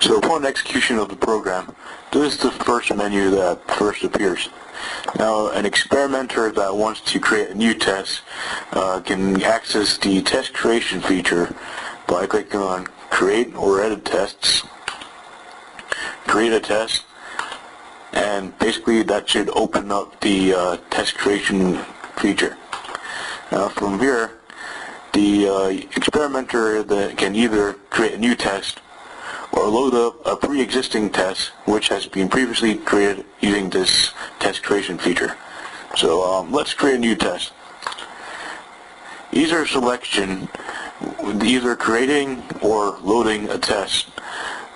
So upon execution of the program, this is the first menu that first appears. Now, an experimenter that wants to create a new test can access the test creation feature by clicking on Create or Edit Tests, create a test, and basically that should open up the test creation feature. Now from here, the experimenter can either create a new test or load up a pre-existing test which has been previously created using this test creation feature. So let's create a new test. Either selection, either creating or loading a test,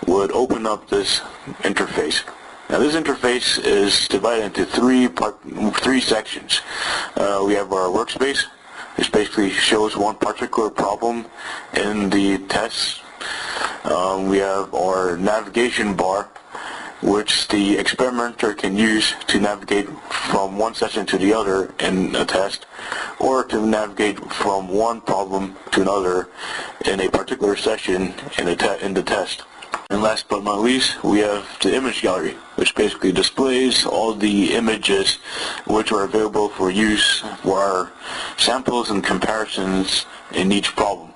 would open up this interface. Now this interface is divided into three sections. We have our workspace. This basically shows one particular problem in the test. We have our navigation bar, which the experimenter can use to navigate from one session to the other in a test, or to navigate from one problem to another in a particular session in the test. And last but not least, we have the image gallery, which basically displays all the images which are available for use for our samples and comparisons in each problem.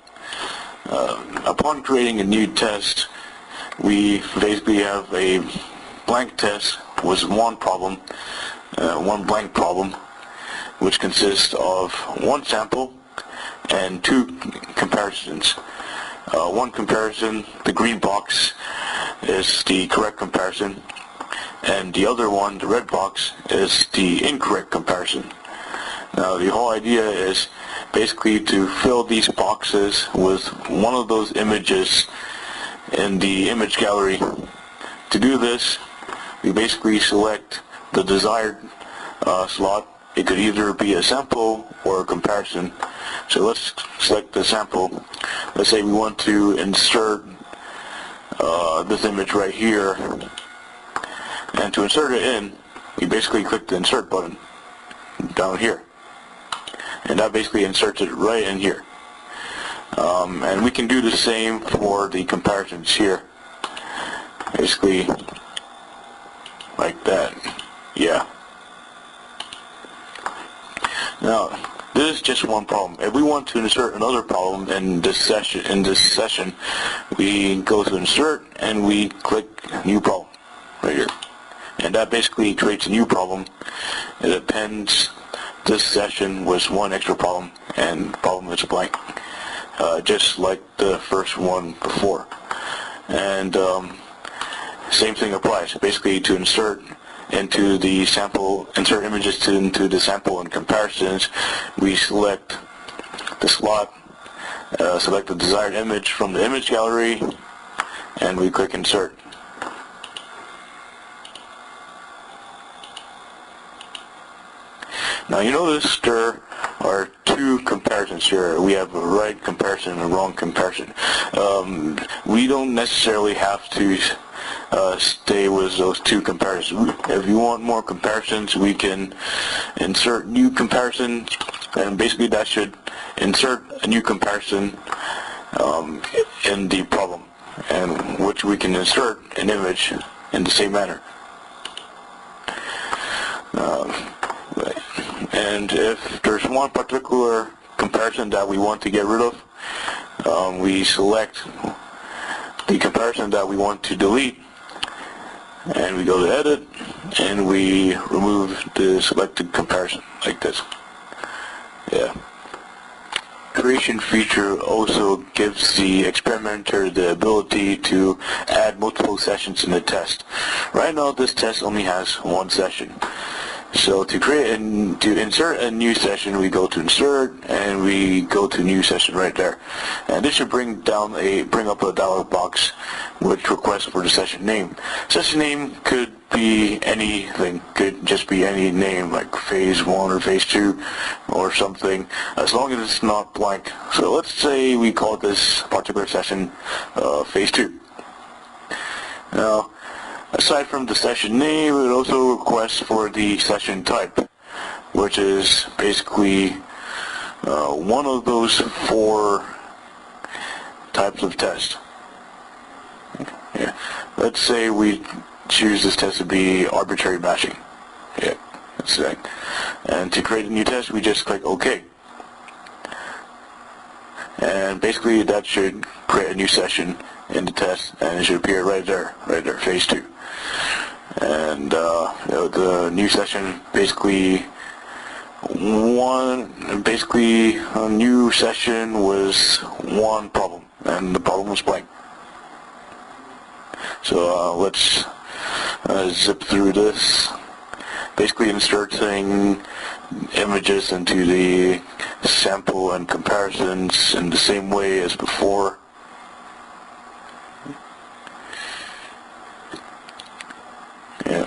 Upon creating a new test, we basically have a blank test with one problem, one blank problem, which consists of one sample and two comparisons. One comparison, the green box, is the correct comparison, and the other one, the red box, is the incorrect comparison. Now the whole idea is basically to fill these boxes with one of those images in the image gallery. To do this, we basically select the desired slot. It could either be a sample or a comparison. So let's select the sample. Let's say we want to insert this image right here, and to insert it in, we basically click the insert button down here, and that basically inserts it right in here. And we can do the same for the comparisons here, basically like that. Yeah. Now, this is just one problem. If we want to insert another problem in this session, we go to Insert and we click New Problem right here, and that basically creates a new problem. It appends this session with one extra problem, and the problem is blank, just like the first one before. And same thing applies. Basically, to insert into the sample, insert images into the sample and comparisons, we select the slot, select the desired image from the image gallery, and we click Insert. Now you notice there are two comparisons here. We have a right comparison and a wrong comparison. We don't necessarily have to stay with those two comparisons. If you want more comparisons, we can insert new comparisons, and basically that should insert a new comparison in the problem, and which we can insert an image in the same manner. And if there's one particular comparison that we want to get rid of, we select the comparison that we want to delete, and we go to Edit, and we remove the selected comparison like this. Yeah. Creation feature also gives the experimenter the ability to add multiple sessions in the test. Right now this test only has one session. So to insert a new session, we go to Insert and we go to New Session right there. And this should bring up a dialog box which requests for the session name. Session name could be anything, could just be any name like Phase 1 or Phase 2 or something, as long as it's not blank. So let's say we call this particular session Phase 2. Now, aside from the session name, it also requests for the session type, which is basically one of those four types of tests. Yeah. Let's say we choose this test to be arbitrary matching. Yeah, that's right. And to create a new test, we just click OK. And basically that should create a new session in the test, and it should appear right there, phase 2. And the new session basically a new session was one problem, and the problem was blank. So let's zip through this. Basically inserting images into the sample and comparisons in the same way as before. Yeah.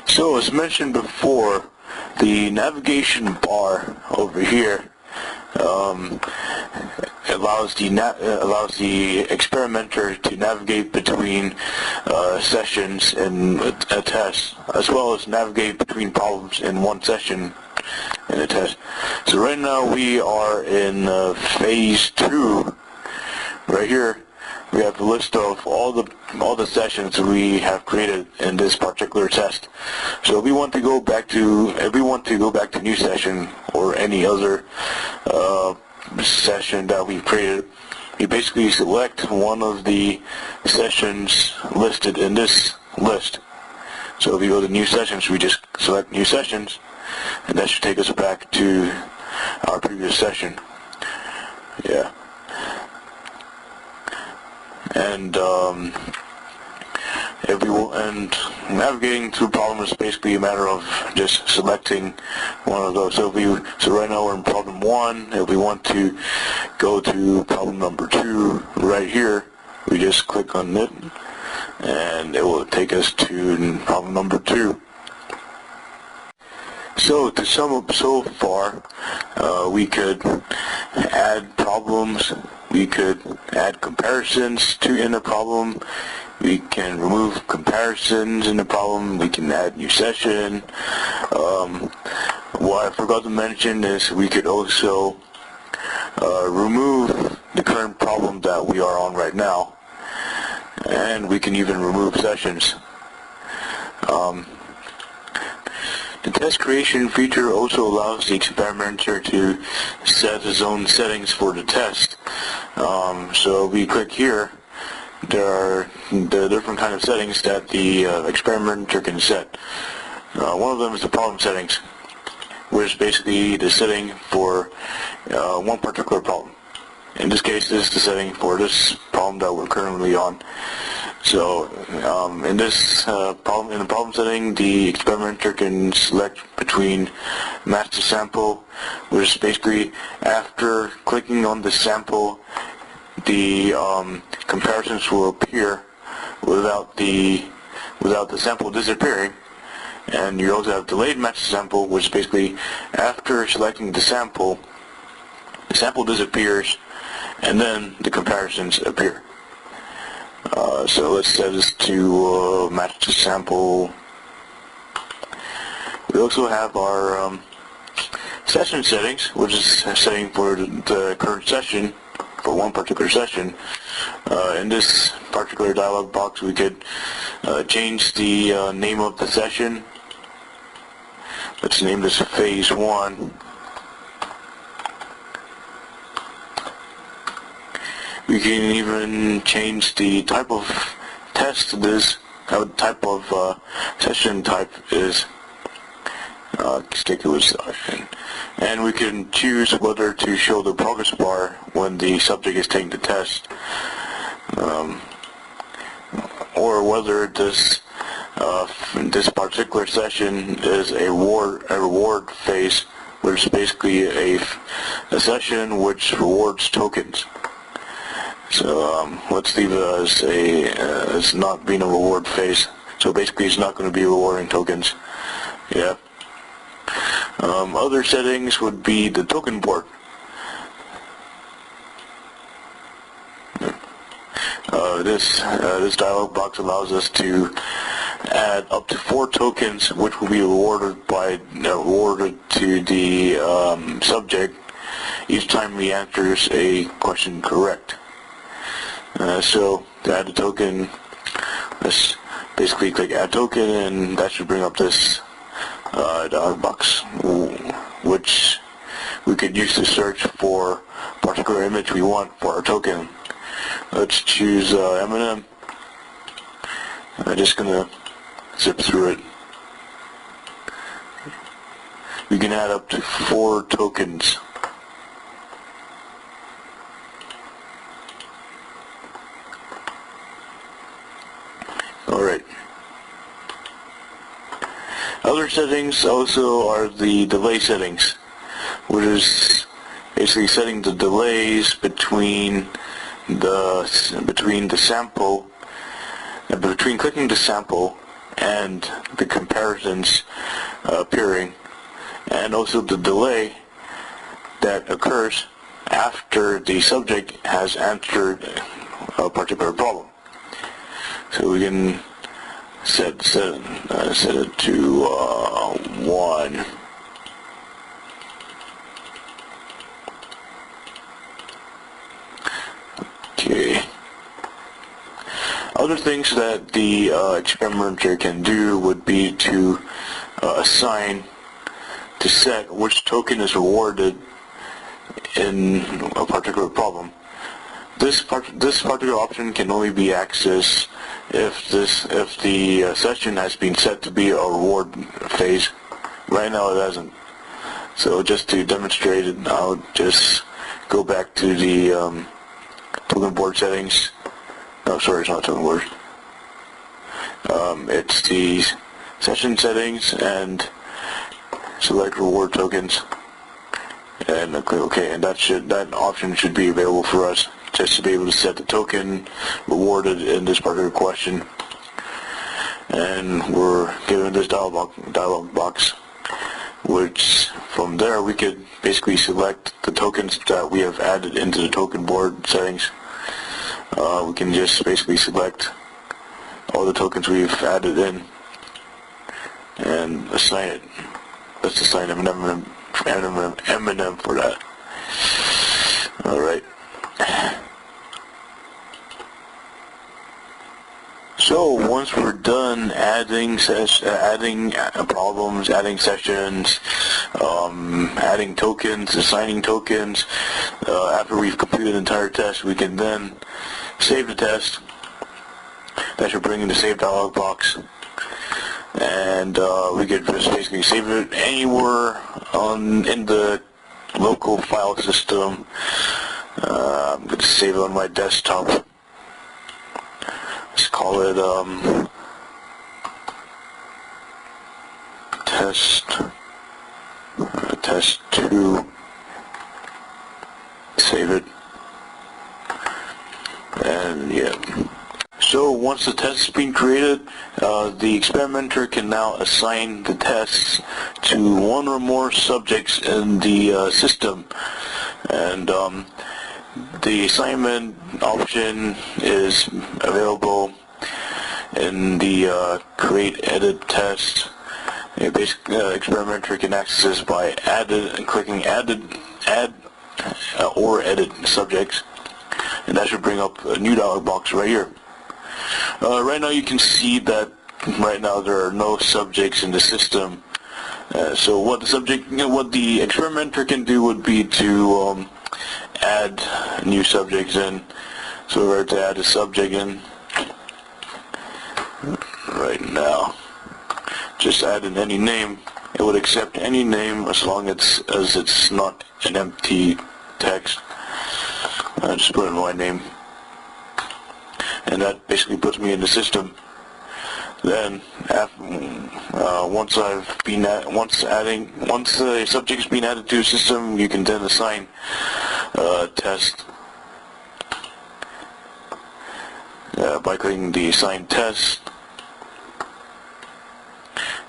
So as mentioned before, the navigation bar over here allows the experimenter to navigate between sessions in a test, as well as navigate between problems in one session in a test. So right now we are in phase 2. Right here we have a list of all the sessions we have created in this particular test. So if we want to go back to new session or any other session that we've created, we basically select one of the sessions listed in this list. So if we go to new sessions, we just select new sessions, and that should take us back to our previous session. Yeah. And navigating through problems is basically a matter of just selecting one of those. So right now we're in problem 1. If we want to go to problem number 2 right here, we just click on it, and it will take us to problem number 2. So to sum up so far, we could add problems, we could add comparisons in a problem, we can remove comparisons in the problem, we can add new session. What I forgot to mention is we could also remove the current problem that we are on right now, and we can even remove sessions. The test creation feature also allows the experimenter to set his own settings for the test. So we click here, there are the different kind of settings that the experimenter can set. One of them is the problem settings, which is basically the setting for one particular problem. In this case, this is the setting for this problem that we're currently on. So in the problem setting, the experimenter can select between match to sample, which is basically after clicking on the sample, the comparisons will appear without the sample disappearing. And you also have delayed match to sample, which is basically after selecting the sample disappears, and then the comparisons appear. So let's set this to match to sample. We also have our session settings, which is setting for the current session, for one particular session. In this particular dialog box, we could change the name of the session. Let's name this phase 1. We can even change the type of test this, type of session type is. Stick with session. And we can choose whether to show the progress bar when the subject is taking the test, or whether this particular session is a reward phase, which is basically a session which rewards tokens. So let's leave it as not being a reward phase. So basically it's not going to be rewarding tokens. Yeah. Other settings would be the token board. This dialog box allows us to add up to 4 tokens, which will be awarded to the subject each time he answers a question correct. So to add a token, let's basically click add token, and that should bring up this dialog box, which we could use to search for a particular image we want for our token. Let's choose M&M. I'm just gonna zip through it. We can add up to 4 tokens. Alright. Other settings also are the delay settings, which is basically setting the delays between clicking the sample and the comparisons appearing, and also the delay that occurs after the subject has answered a particular problem. So we can set it to 1. Okay. Other things that the experimenter can do would be to set which token is awarded in a particular problem. This particular option can only be accessed if the session has been set to be a reward phase. Right now it hasn't. So just to demonstrate it, I'll just go back to the token board settings. No, sorry, it's not token board. It's the session settings and select reward tokens, and click OK. And that option should be available for us, just to be able to set the token rewarded in this particular question. And we're given this dialog box, which from there we could basically select the tokens that we have added into the token board settings. We can just basically select all the tokens we've added in and assign it. Let's assign M&M for that. Alright. So once we're done adding problems, adding sessions, adding tokens, assigning tokens, after we've completed the entire test, we can then save the test. That should bring in the save dialog box, and we could just basically save it anywhere in the local file system. I'm going to save it on my desktop. Let's call it test 2. Save it, and yeah. So once the test has been created, the experimenter can now assign the tests to 1 or more subjects in the system, and the assignment option is available in the create edit test. Experimenter can access this by clicking add or edit subjects, and that should bring up a new dialog box right here. Right now you can see that right now there are no subjects in the system. So what the experimenter can do would be to add new subjects in. So we're to add a subject in right now. Just add in any name. It would accept any name as long as it's not an empty text. Just put in my name, and that basically puts me in the system. Then, once the subject's been added to the system, you can then assign a test by clicking the Assign Test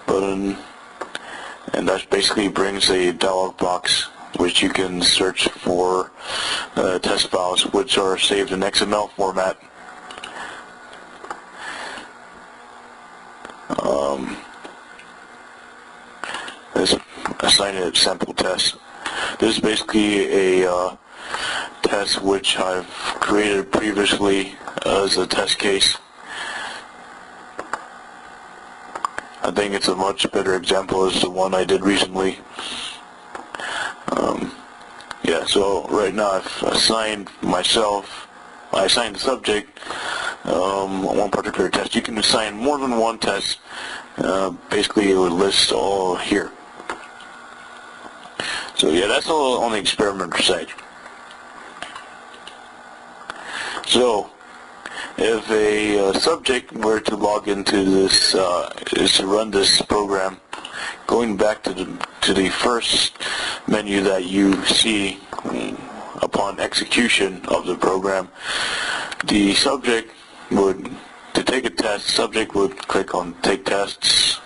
button, and that basically brings a dialog box which you can search for test files which are saved in XML format. let's assign it sample test. This is basically a test which I've created previously as a test case. I think it's a much better example as the one I did recently. Yeah, so right now I've assigned I assigned the subject one particular test. You can assign more than one test. Basically it would list all here. So yeah, that's all on the experimenter side. So if a subject were to log into this, is to run this program, going back to the first menu that you see upon execution of the program, the subject would, to take a test, subject would click on Take Tests,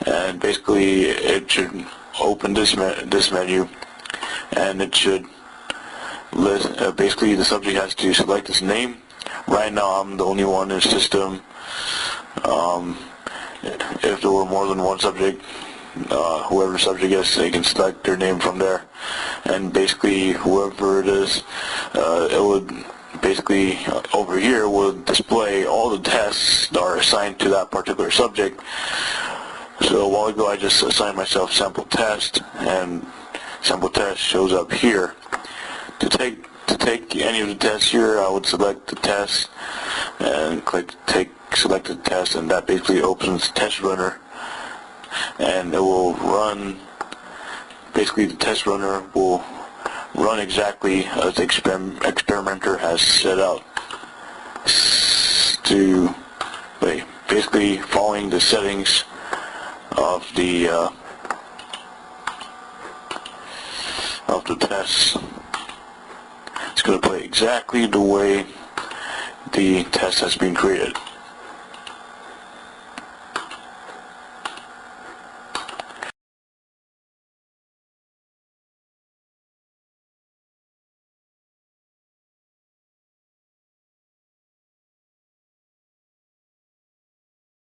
and basically it should open this menu, and it should list, basically the subject has to select his name. Right now I'm the only one in the system. If there were more than one subject, whoever the subject is, they can select their name from there, and basically whoever it is, it would basically over here will display all the tests that are assigned to that particular subject. So a while ago I just assigned myself sample test, and sample test shows up here. To take any of the tests here, I would select the test and click select the test, and that basically opens the test runner, and it will run, basically the test runner will run exactly as the experimenter has set out to, basically following the settings of the tests. It's going to play exactly the way the test has been created.